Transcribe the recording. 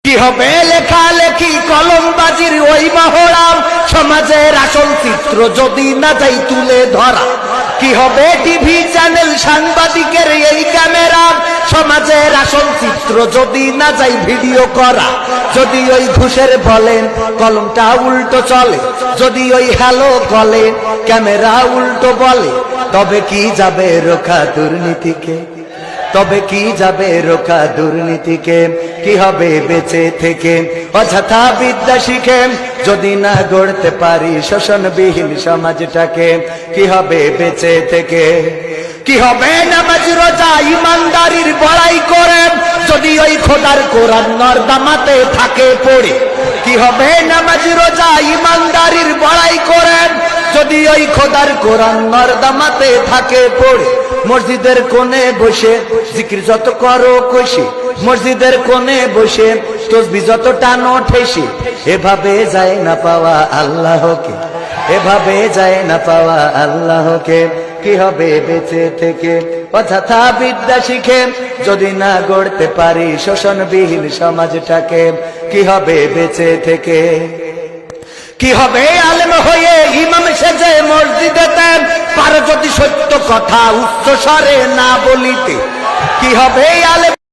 কি হবে লেখালেখি কলমবাজির ওই মহড়াম, সমাজের আসল চিত্র যদি না যাই তুলে ধরা। কি হবে টিভি চ্যানেল সাংবাদিকের এই ক্যামেরা, সমাজের আসল চিত্র যদি না যাই ভিডিও করা। যদি ওই ঘুষের বলেন কলমটা উল্টো চলে, যদি ওই হ্যালো বলেন ক্যামেরা উল্টো বলে, তবে কি যাবে রোখা দুর্নীতিকে? তবে কি যাবে রোখা দুর্নীতিকে? কি হবে বেঁচে থেকে অযথা বিদ্যা শিখে যদি না গড়তে পারি শোষণবিহীন সমাজটাকে? কি হবে বেঁচে থেকে? কি হবে নামাজ রোজা ইমানদারির বড়াই করে যদি ওই খোদার কোরআন নর্দমাতে থাকে পড়ে? কি হবে নামাজ রোজা ইমানদারির বড়াই করে যদি ওই খোদার কোরআন নর্দমাতে থাকে পড়ে? মসজিদের কোণে বসে জিকির যত করো কষি, মসজিদের কোণে বসে তসবিহ যত টানো ঠেসি, এভাবে যায় না পাওয়া আল্লাহকে, এভাবে যায় না পাওয়া আল্লাহকে। কি হবে বেঁচে থেকে অযথা বিদ্যা শিখে যদি না গড়তে পারি শোষণবিহীন সমাজটাকে? কি হবে বেঁচে থেকে? কি হবে আলেম হয়ে ইমাম সেজে মসজিদেতে পারো যদি সত্য কথা উচ্চ স্বরে না বলিতে? কি হবে আলেম